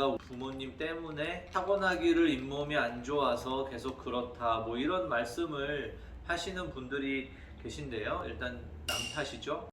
내가 부모님 때문에 타고나기를 잇몸이 안 좋아서 계속 그렇다 뭐 이런 말씀을 하시는 분들이 계신데요. 일단 남 탓이죠.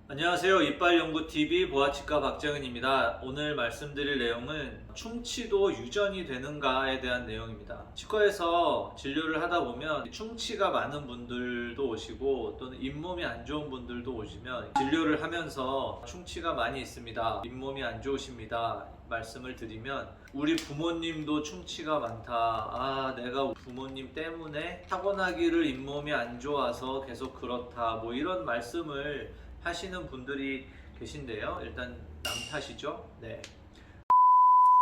안녕하세요. 이빨연구TV 보아치과 박정은입니다. 오늘 말씀드릴 내용은 충치도 유전이 되는가에 대한 내용입니다. 치과에서 진료를 하다 보면 충치가 많은 분들도 오시고 또는 잇몸이 안 좋은 분들도 오시면 진료를 하면서 충치가 많이 있습니다, 잇몸이 안 좋으십니다 말씀을 드리면 우리 부모님도 충치가 많다, 내가 부모님 때문에 타고나기를 잇몸이 안 좋아서 계속 그렇다 뭐 이런 말씀을 하시는 분들이 계신데요. 일단 남 탓이죠. 네.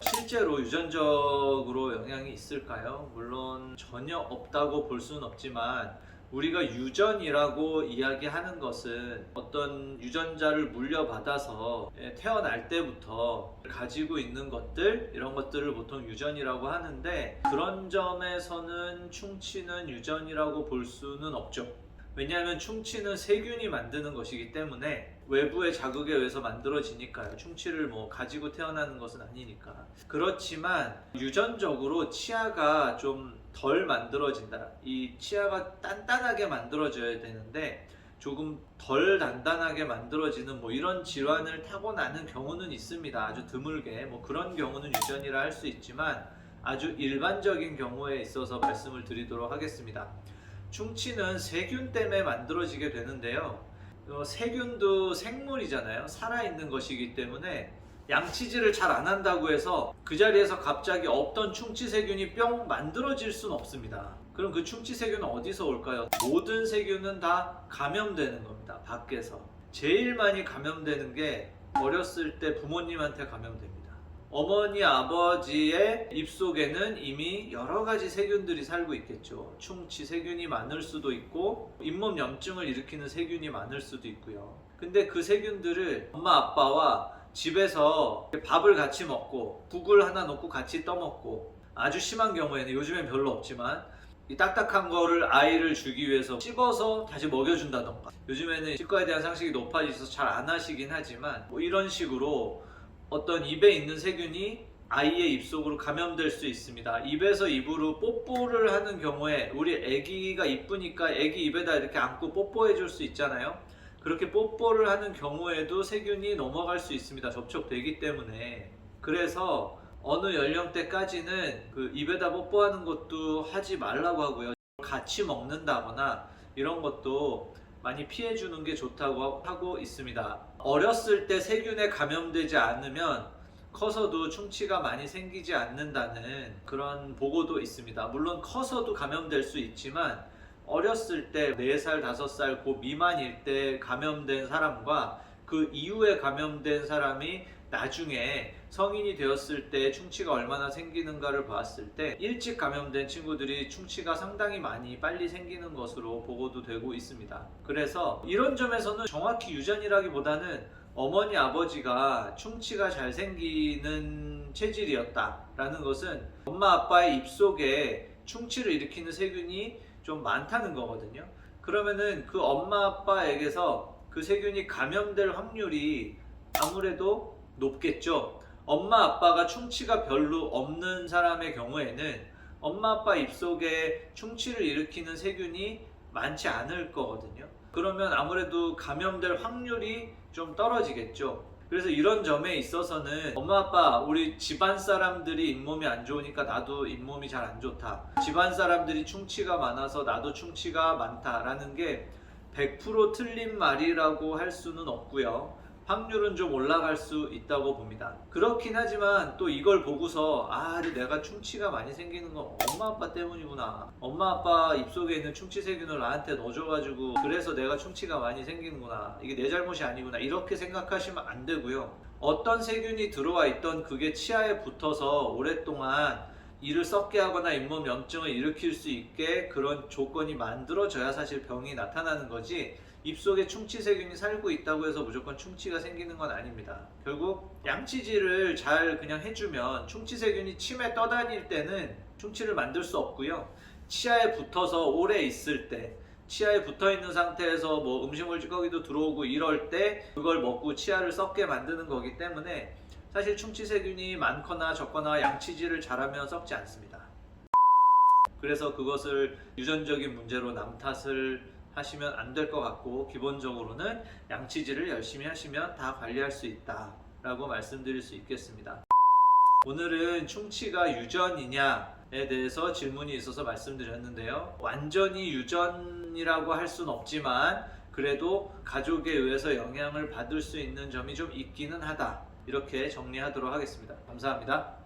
실제로 유전적으로 영향이 있을까요? 물론 전혀 없다고 볼 수는 없지만 우리가 유전이라고 이야기하는 것은 어떤 유전자를 물려받아서 태어날 때부터 가지고 있는 것들, 이런 것들을 보통 유전이라고 하는데 그런 점에서는 충치는 유전이라고 볼 수는 없죠. 왜냐하면 충치는 세균이 만드는 것이기 때문에 외부의 자극에 의해서 만들어지니까요. 충치를 가지고 태어나는 것은 아니니까. 그렇지만 유전적으로 치아가 좀 덜 만들어진다. 이 치아가 단단하게 만들어져야 되는데 조금 덜 단단하게 만들어지는 이런 질환을 타고나는 경우는 있습니다. 아주 드물게. 그런 경우는 유전이라 할 수 있지만 아주 일반적인 경우에 있어서 말씀을 드리도록 하겠습니다. 충치는 세균 때문에 만들어지게 되는데요. 세균도 생물이잖아요. 살아있는 것이기 때문에 양치질을 잘 안 한다고 해서 그 자리에서 갑자기 없던 충치 세균이 뿅 만들어질 수는 없습니다. 그럼 그 충치 세균은 어디서 올까요? 모든 세균은 다 감염되는 겁니다. 밖에서. 제일 많이 감염되는 게 어렸을 때 부모님한테 감염됩니다. 어머니, 아버지의 입속에는 이미 여러 가지 세균들이 살고 있겠죠. 충치 세균이 많을 수도 있고 잇몸 염증을 일으키는 세균이 많을 수도 있고요. 근데 그 세균들을 엄마, 아빠와 집에서 밥을 같이 먹고 국을 하나 놓고 같이 떠먹고 아주 심한 경우에는 요즘엔 별로 없지만 이 딱딱한 거를 아이를 주기 위해서 씹어서 다시 먹여준다던가 요즘에는 치과에 대한 상식이 높아져서 잘 안 하시긴 하지만 이런 식으로 어떤 입에 있는 세균이 아이의 입속으로 감염될 수 있습니다. 입에서 입으로 뽀뽀를 하는 경우에 우리 아기가 이쁘니까 아기 입에다 이렇게 안고 뽀뽀해 줄 수 있잖아요. 그렇게 뽀뽀를 하는 경우에도 세균이 넘어갈 수 있습니다. 접촉되기 때문에. 그래서 어느 연령대까지는 그 입에다 뽀뽀하는 것도 하지 말라고 하고요. 같이 먹는다거나 이런 것도 많이 피해주는 게 좋다고 하고 있습니다. 어렸을 때 세균에 감염되지 않으면 커서도 충치가 많이 생기지 않는다는 그런 보고도 있습니다. 물론 커서도 감염될 수 있지만 어렸을 때 4살, 5살 그 미만일 때 감염된 사람과 그 이후에 감염된 사람이 나중에 성인이 되었을 때 충치가 얼마나 생기는가를 봤을 때 일찍 감염된 친구들이 충치가 상당히 많이 빨리 생기는 것으로 보고도 되고 있습니다. 그래서 이런 점에서는 정확히 유전이라기보다는 어머니, 아버지가 충치가 잘 생기는 체질이었다라는 것은 엄마, 아빠의 입속에 충치를 일으키는 세균이 좀 많다는 거거든요. 그러면은 그 엄마, 아빠에게서 그 세균이 감염될 확률이 아무래도 높겠죠. 엄마, 아빠가 충치가 별로 없는 사람의 경우에는 엄마, 아빠 입속에 충치를 일으키는 세균이 많지 않을 거거든요. 그러면 아무래도 감염될 확률이 좀 떨어지겠죠. 그래서 이런 점에 있어서는 엄마, 아빠, 우리 집안 사람들이 잇몸이 안 좋으니까 나도 잇몸이 잘 안 좋다, 집안 사람들이 충치가 많아서 나도 충치가 많다라는 게 100% 틀린 말이라고 할 수는 없고요. 확률은 좀 올라갈 수 있다고 봅니다. 그렇긴 하지만 또 이걸 보고서 내가 충치가 많이 생기는 건 엄마, 아빠 때문이구나, 엄마, 아빠 입속에 있는 충치 세균을 나한테 넣어줘가지고 그래서 내가 충치가 많이 생기는구나, 이게 내 잘못이 아니구나, 이렇게 생각하시면 안 되고요. 어떤 세균이 들어와 있던 그게 치아에 붙어서 오랫동안 이를 썩게 하거나 잇몸 염증을 일으킬 수 있게 그런 조건이 만들어져야 사실 병이 나타나는 거지, 입속에 충치 세균이 살고 있다고 해서 무조건 충치가 생기는 건 아닙니다. 결국 양치질을 잘 그냥 해주면 충치 세균이 침에 떠다닐 때는 충치를 만들 수 없고요. 치아에 붙어서 오래 있을 때 치아에 붙어 있는 상태에서 뭐 음식물 찌꺼기도 들어오고 이럴 때 그걸 먹고 치아를 썩게 만드는 거기 때문에 사실 충치세균이 많거나 적거나 양치질을 잘하면 썩지 않습니다. 그래서 그것을 유전적인 문제로 남 탓을 하시면 안 될 것 같고, 기본적으로는 양치질을 열심히 하시면 다 관리할 수 있다 라고 말씀드릴 수 있겠습니다. 오늘은 충치가 유전이냐에 대해서 질문이 있어서 말씀드렸는데요. 완전히 유전이라고 할 수는 없지만 그래도 가족에 의해서 영향을 받을 수 있는 점이 좀 있기는 하다, 이렇게 정리하도록 하겠습니다. 감사합니다.